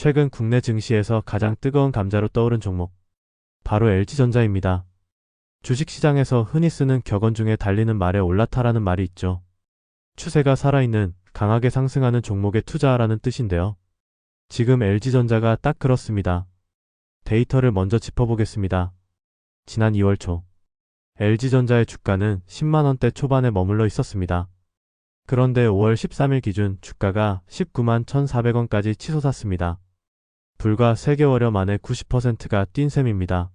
최근 국내 증시에서 가장 뜨거운 감자로 떠오른 종목, 바로 LG전자입니다. 주식시장에서 흔히 쓰는 격언 중에 달리는 말에 올라타라는 말이 있죠. 추세가 살아있는, 강하게 상승하는 종목에 투자하라는 뜻인데요. 지금 LG전자가 딱 그렇습니다. 데이터를 먼저 짚어보겠습니다. 지난 2월 초, LG전자의 주가는 10만원대 초반에 머물러 있었습니다. 그런데 5월 13일 기준 주가가 19만 1,400원까지 치솟았습니다. 불과 3개월여 만에 90%가 뛴 셈입니다.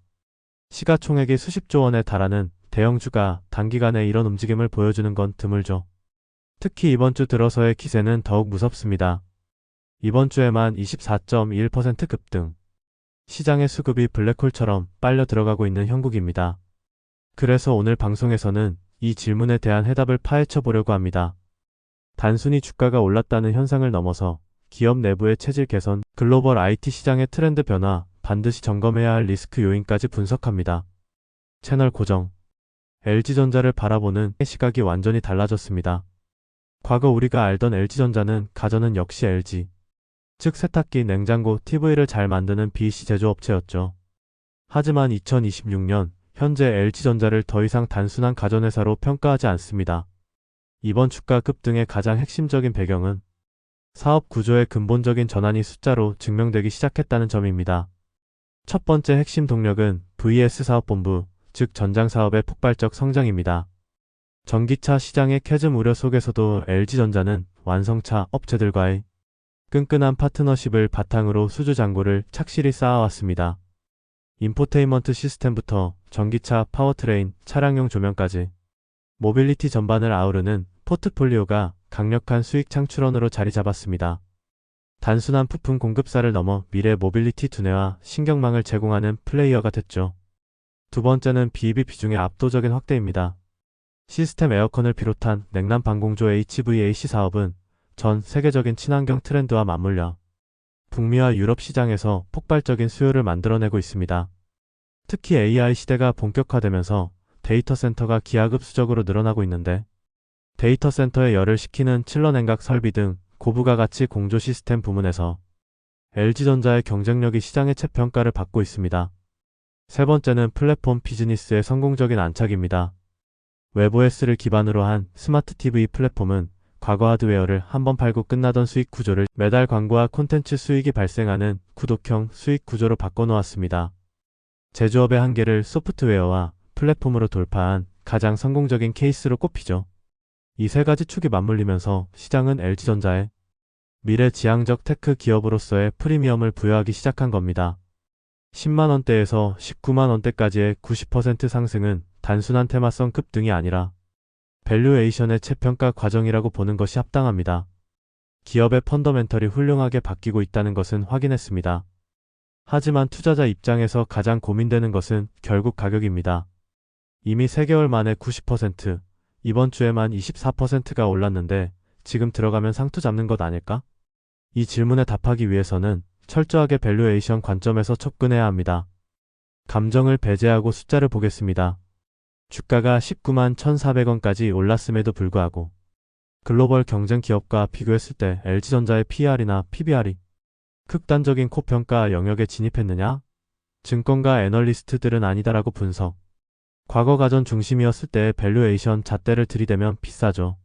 시가총액이 수십조 원에 달하는 대형주가 단기간에 이런 움직임을 보여주는 건 드물죠. 특히 이번 주 들어서의 기세는 더욱 무섭습니다. 이번 주에만 24.1% 급등. 시장의 수급이 블랙홀처럼 빨려 들어가고 있는 형국입니다. 그래서 오늘 방송에서는 이 질문에 대한 해답을 파헤쳐 보려고 합니다. 단순히 주가가 올랐다는 현상을 넘어서 기업 내부의 체질 개선, 글로벌 IT 시장의 트렌드 변화, 반드시 점검해야 할 리스크 요인까지 분석합니다. 채널 고정. LG전자를 바라보는 시각이 완전히 달라졌습니다. 과거 우리가 알던 LG전자는 가전은 역시 LG, 즉 세탁기, 냉장고, TV를 잘 만드는 BEC 제조업체였죠. 하지만 2026년 현재 LG전자를 더 이상 단순한 가전회사로 평가하지 않습니다. 이번 주가 급등의 가장 핵심적인 배경은 사업 구조의 근본적인 전환이 숫자로 증명되기 시작했다는 점입니다. 첫 번째 핵심 동력은 VS 사업본부, 즉 전장사업의 폭발적 성장입니다. 전기차 시장의 캐즘 우려 속에서도 LG전자는 완성차 업체들과의 끈끈한 파트너십을 바탕으로 수주 잔고를 착실히 쌓아왔습니다. 인포테인먼트 시스템부터 전기차 파워트레인, 차량용 조명까지 모빌리티 전반을 아우르는 포트폴리오가 강력한 수익 창출원으로 자리 잡았습니다. 단순한 부품 공급사를 넘어 미래 모빌리티 두뇌와 신경망을 제공하는 플레이어가 됐죠. 두 번째는 BEV 비중의 압도적인 확대입니다. 시스템 에어컨을 비롯한 냉난 반공조 HVAC 사업은 전 세계적인 친환경 트렌드와 맞물려 북미와 유럽 시장에서 폭발적인 수요를 만들어내고 있습니다. 특히 AI 시대가 본격화되면서 데이터 센터가 기하급수적으로 늘어나고 있는데, 데이터 센터에 열을 식히는 칠러 냉각 설비 등 고부가 가치 공조 시스템 부문에서 LG전자의 경쟁력이 시장의 재평가를 받고 있습니다. 세 번째는 플랫폼 비즈니스의 성공적인 안착입니다. 웹OS를 기반으로 한 스마트 TV 플랫폼은 과거 하드웨어를 한번 팔고 끝나던 수익 구조를 매달 광고와 콘텐츠 수익이 발생하는 구독형 수익 구조로 바꿔놓았습니다. 제조업의 한계를 소프트웨어와 플랫폼으로 돌파한 가장 성공적인 케이스로 꼽히죠. 이 세 가지 축이 맞물리면서 시장은 LG전자의 미래지향적 테크 기업으로서의 프리미엄을 부여하기 시작한 겁니다. 10만원대에서 19만원대까지의 90% 상승은 단순한 테마성 급등이 아니라 밸류에이션의 재평가 과정이라고 보는 것이 합당합니다. 기업의 펀더멘털이 훌륭하게 바뀌고 있다는 것은 확인했습니다. 하지만 투자자 입장에서 가장 고민되는 것은 결국 가격입니다. 이미 3개월 만에 90%, 이번 주에만 24%가 올랐는데 지금 들어가면 상투 잡는 것 아닐까? 이 질문에 답하기 위해서는 철저하게 밸류에이션 관점에서 접근해야 합니다. 감정을 배제하고 숫자를 보겠습니다. 주가가 19만 1,400원까지 올랐음에도 불구하고 글로벌 경쟁 기업과 비교했을 때 LG전자의 PER이나 PBR이 극단적인 고평가 영역에 진입했느냐? 증권가 애널리스트들은 아니다라고 분석. 과거 가전 중심이었을 때의 밸류에이션 잣대를 들이대면 비싸죠.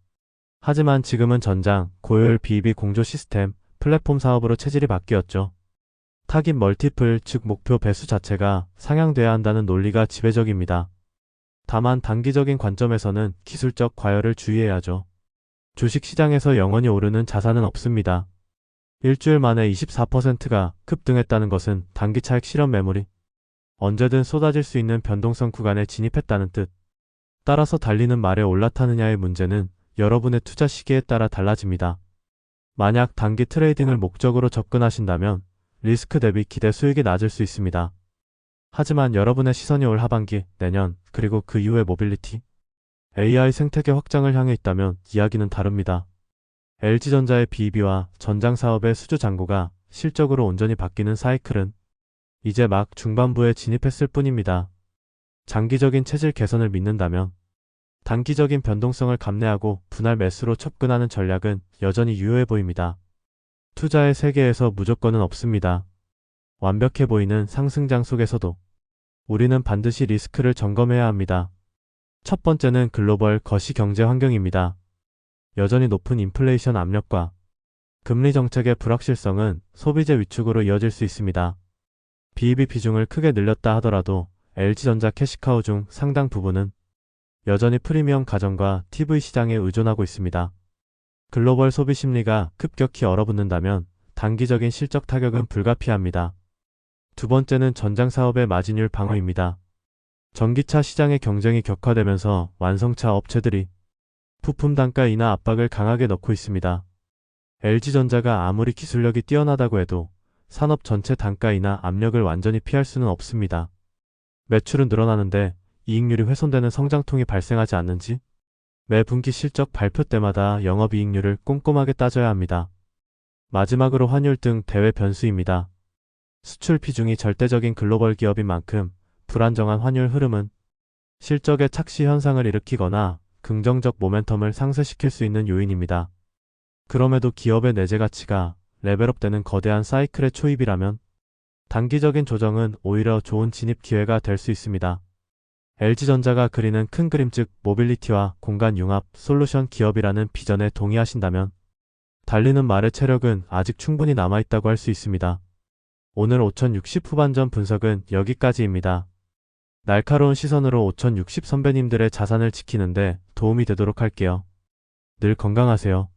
하지만 지금은 전장, 고효율 BEV 공조 시스템, 플랫폼 사업으로 체질이 바뀌었죠. 타깃 멀티플, 즉 목표 배수 자체가 상향돼야 한다는 논리가 지배적입니다. 다만 단기적인 관점에서는 기술적 과열을 주의해야죠. 주식시장에서 영원히 오르는 자산은 없습니다. 일주일 만에 24%가 급등했다는 것은 단기 차익 실현 매물이 언제든 쏟아질 수 있는 변동성 구간에 진입했다는 뜻. 따라서 달리는 말에 올라타느냐의 문제는 여러분의 투자 시기에 따라 달라집니다. 만약 단기 트레이딩을 목적으로 접근하신다면 리스크 대비 기대 수익이 낮을 수 있습니다. 하지만 여러분의 시선이 올 하반기, 내년, 그리고 그 이후의 모빌리티, AI 생태계 확장을 향해 있다면 이야기는 다릅니다. LG전자의 BEV와 전장사업의 수주 잔고가 실적으로 온전히 바뀌는 사이클은 이제 막 중반부에 진입했을 뿐입니다. 장기적인 체질 개선을 믿는다면 단기적인 변동성을 감내하고 분할 매수로 접근하는 전략은 여전히 유효해 보입니다. 투자의 세계에서 무조건은 없습니다. 완벽해 보이는 상승장 속에서도 우리는 반드시 리스크를 점검해야 합니다. 첫 번째는 글로벌 거시 경제 환경입니다. 여전히 높은 인플레이션 압력과 금리 정책의 불확실성은 소비재 위축으로 이어질 수 있습니다. BEP 비중을 크게 늘렸다 하더라도 LG전자 캐시카우 중 상당 부분은 여전히 프리미엄 가전과 TV 시장에 의존하고 있습니다. 글로벌 소비 심리가 급격히 얼어붙는다면 단기적인 실적 타격은 불가피합니다. 두 번째는 전장 사업의 마진율 방어입니다. 전기차 시장의 경쟁이 격화되면서 완성차 업체들이 부품 단가 인하 압박을 강하게 넣고 있습니다. LG전자가 아무리 기술력이 뛰어나다고 해도 산업 전체 단가 인하 압력을 완전히 피할 수는 없습니다. 매출은 늘어나는데 이익률이 훼손되는 성장통이 발생하지 않는지 매 분기 실적 발표 때마다 영업이익률을 꼼꼼하게 따져야 합니다. 마지막으로 환율 등 대외 변수입니다. 수출 비중이 절대적인 글로벌 기업인 만큼 불안정한 환율 흐름은 실적의 착시 현상을 일으키거나 긍정적 모멘텀을 상쇄시킬 수 있는 요인입니다. 그럼에도 기업의 내재 가치가 레벨업되는 거대한 사이클의 초입이라면 단기적인 조정은 오히려 좋은 진입 기회가 될 수 있습니다. LG전자가 그리는 큰 그림 즉 모빌리티와 공간 융합 솔루션 기업이라는 비전에 동의하신다면 달리는 말의 체력은 아직 충분히 남아있다고 할 수 있습니다. 오늘 5060 후반전 분석은 여기까지입니다. 날카로운 시선으로 5060 선배님들의 자산을 지키는데 도움이 되도록 할게요. 늘 건강하세요.